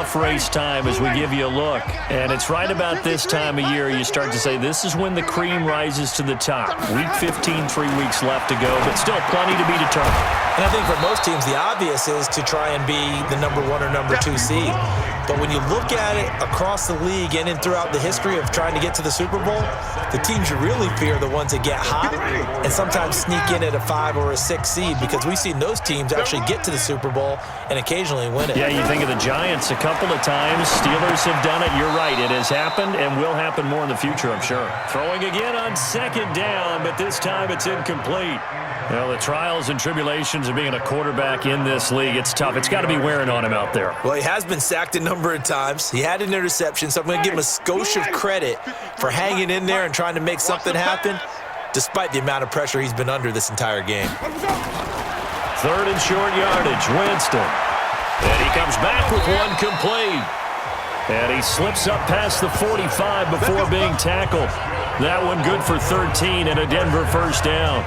playoff race time as we give you a look. And it's right about this time of year you start to say this is when the cream rises to the top. Week 15, 3 weeks left to go, but still plenty to be determined. And I think for most teams, the obvious is to try and be the number 1 or number 2 seed. But when you look at it across the league and throughout the history of trying to get to the Super Bowl, the teams you really fear are the ones that get hot and sometimes sneak in at a 5 or a 6 seed, because we've seen those teams actually get to the Super Bowl and occasionally win it. Yeah, you think of the Giants a couple of times. Steelers have done it. You're right. It has happened and will happen more in the future, I'm sure. Throwing again on second down, but this time it's incomplete. Well, the trials and tribulations of being a quarterback in this league, it's tough. It's got to be wearing on him out there. Well, he has been sacked a number of times. He had an interception, so I'm going to give him a skosh of credit for hanging in there and trying to make something happen, despite the amount of pressure he's been under this entire game. Third and short yardage, Winston. And he comes back with one complete. And he slips up past the 45 before being tackled. That one good for 13 and a Denver first down.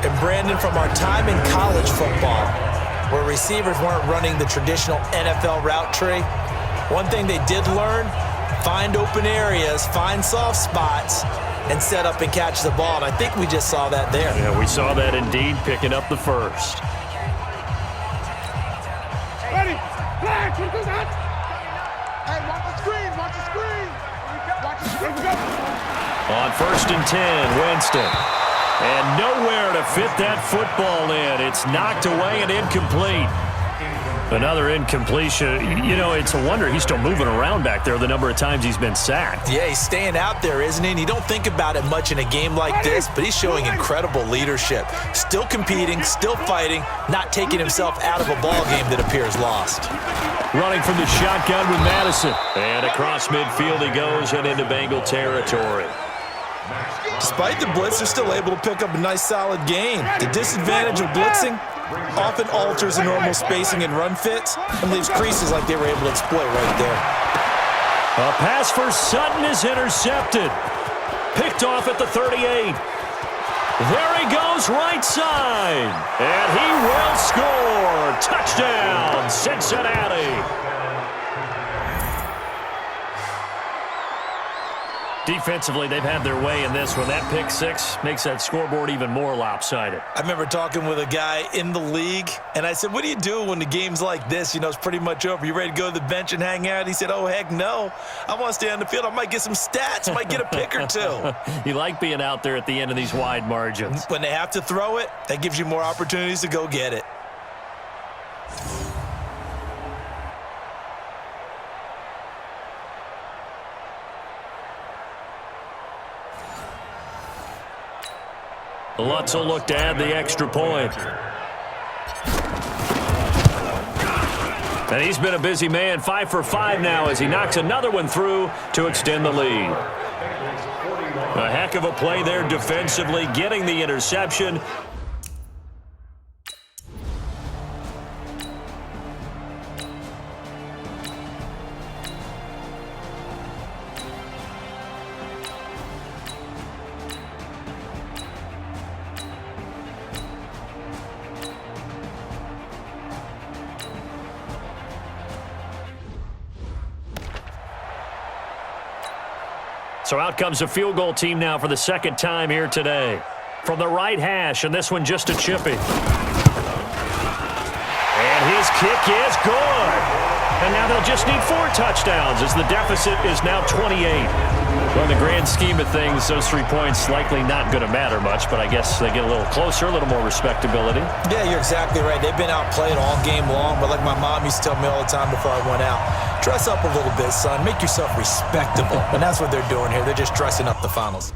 And Brandon, from our time in college football, where receivers weren't running the traditional NFL route tree, one thing they did learn, find open areas, find soft spots, and set up and catch the ball. And I think we just saw that there. Yeah, we saw that indeed, picking up the first. Ready, flag, hey, watch the screen, watch the screen. Watch the screen, go. On first and 10, Winston. And nowhere to fit that football in. It's knocked away and incomplete. Another incompletion. You know, it's a wonder he's still moving around back there the number of times he's been sacked. Yeah, he's staying out there, isn't he? And you don't think about it much in a game like this, but he's showing incredible leadership. Still competing, still fighting, not taking himself out of a ball game that appears lost. Running from the shotgun with Madison. And across midfield he goes and into Bengal territory. Despite the blitz, they're still able to pick up a nice, solid gain. The disadvantage of blitzing often alters the normal spacing and run fits and leaves creases like they were able to exploit right there. A pass for Sutton is intercepted. Picked off at the 38. There he goes, right side. And he will score. Touchdown, Cincinnati. Defensively, they've had their way in this one. That pick six makes that scoreboard even more lopsided. I remember talking with a guy in the league, and I said, what do you do when the game's like this? You know, it's pretty much over. You ready to go to the bench and hang out? He said, oh, heck no. I want to stay on the field. I might get some stats. Might get a pick or two. You like being out there at the end of these wide margins. When they have to throw it, that gives you more opportunities to go get it. Lutz will look to add the extra point. And he's been a busy man, 5 for 5 now as he knocks another one through to extend the lead. A heck of a play there defensively, getting the interception. So out comes a field goal team now for the second time here today. From the right hash, and this one just a chippy. And his kick is good. And now they'll just need 4 touchdowns as the deficit is now 28. Well, in the grand scheme of things, those 3 points likely not going to matter much, but I guess they get a little closer, a little more respectability. Yeah, you're exactly right. They've been outplayed all game long, but like my mom used to tell me all the time before I went out, dress up a little bit, son. Make yourself respectable. And that's what they're doing here. They're just dressing up the finals.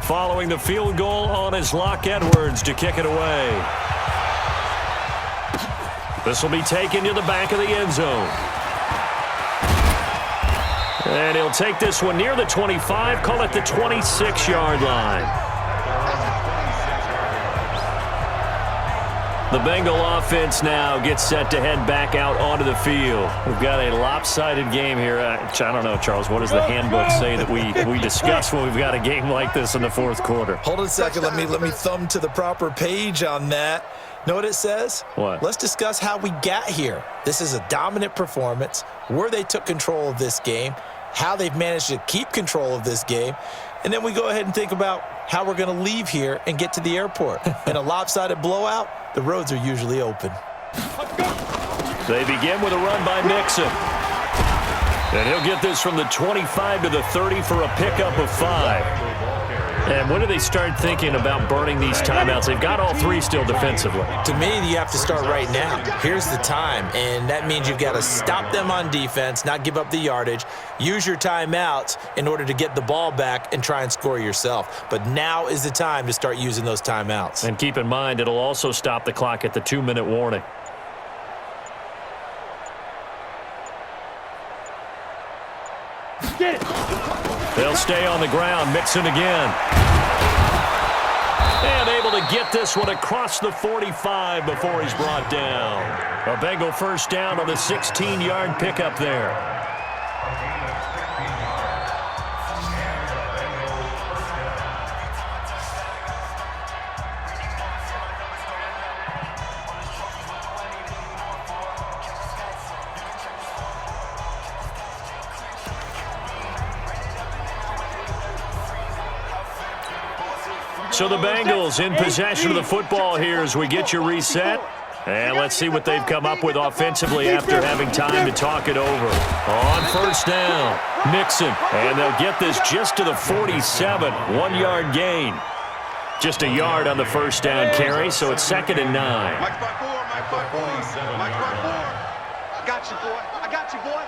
following the field goal on his Locke Edwards to kick it away. This will be taken to the back of the end zone. And he'll take this one near the 25, call it the 26-yard line. The Bengal offense now gets set to head back out onto the field. We've got a lopsided game here. I don't know, Charles, what does the handbook say that we discuss when we've got a game like this in the fourth quarter? Hold on a second. Let me thumb to the proper page on that. Know what it says? What? Let's discuss how we got here. This is a dominant performance, where they took control of this game, how they've managed to keep control of this game, and then we go ahead and think about how we're going to leave here and get to the airport. In a lopsided blowout, the roads are usually open. They begin with a run by Mixon. And he'll get this from the 25 to the 30 for a pickup of 5. And when do they start thinking about burning these timeouts? They've got all 3 still defensively. To me, you have to start right now. Here's the time, and that means you've got to stop them on defense, not give up the yardage, use your timeouts in order to get the ball back and try and score yourself. But now is the time to start using those timeouts. And keep in mind, it'll also stop the clock at the 2-minute warning. Get it. They'll stay on the ground. Mixon again. And able to get this one across the 45 before he's brought down. A Bengal first down on the 16-yard pickup there. So the Bengals in possession of the football here as we get you reset. And let's see what they've come up with offensively after having time to talk it over. On first down, Mixon. And they'll get this just to the 47, 1-yard gain. Just a yard on the first down carry, so it's 2nd and 9. Mike 5-4, Mike 5-4, Mike 5-4. I got you, boy. I got you, boy.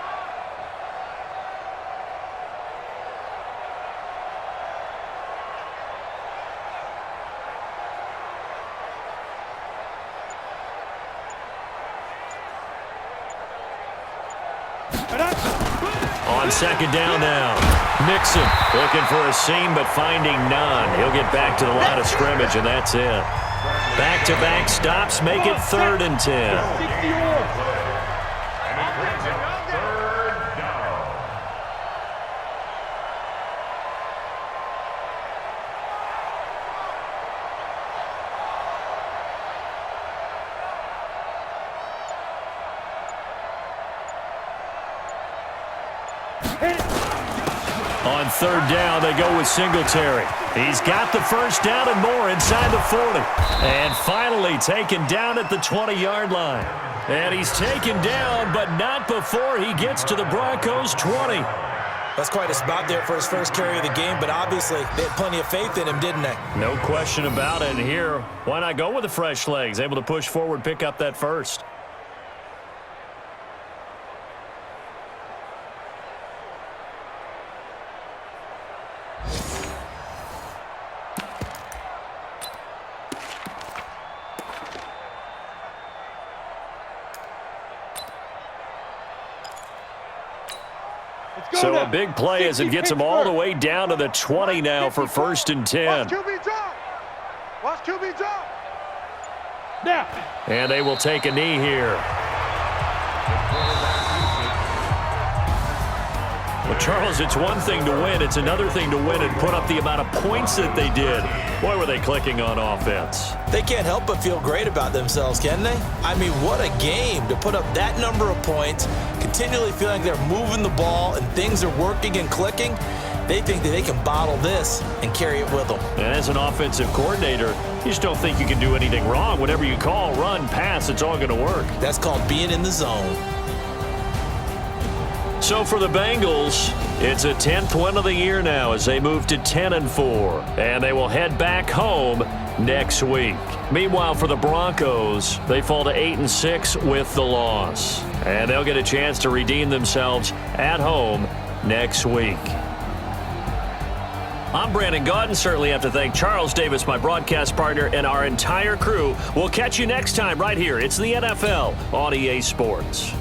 On 2nd down now, Mixon looking for a seam but finding none. He'll get back to the line of scrimmage, and that's it. Back-to-back stops make it 3rd and 10. On 3rd down, they go with Singletary. He's got the first down and more inside the 40. And finally taken down at the 20-yard line. And he's taken down, but not before he gets to the Broncos' 20. That's quite a spot there for his first carry of the game, but obviously they had plenty of faith in him, didn't they? No question about it. And here, why not go with the fresh legs? Able to push forward, pick up that first. So a big play as it gets him all the way down to the 20 now for 1st and 10. Watch QB drop. Watch QB drop. Now. And they will take a knee here. Well, Charles, it's one thing to win. It's another thing to win and put up the amount of points that they did. Boy, were they clicking on offense. They can't help but feel great about themselves, can they? I mean, what a game to put up that number of points, continually feeling they're moving the ball and things are working and clicking. They think that they can bottle this and carry it with them. And as an offensive coordinator, you just don't think you can do anything wrong. Whatever you call, run, pass, it's all going to work. That's called being in the zone. So for the Bengals, it's a 10th win of the year now as they move to 10-4. And they will head back home next week. Meanwhile, for the Broncos, they fall to 8-6 with the loss. And they'll get a chance to redeem themselves at home next week. I'm Brandon Gaudin. Certainly have to thank Charles Davis, my broadcast partner, and our entire crew. We'll catch you next time right here. It's the NFL on EA Sports.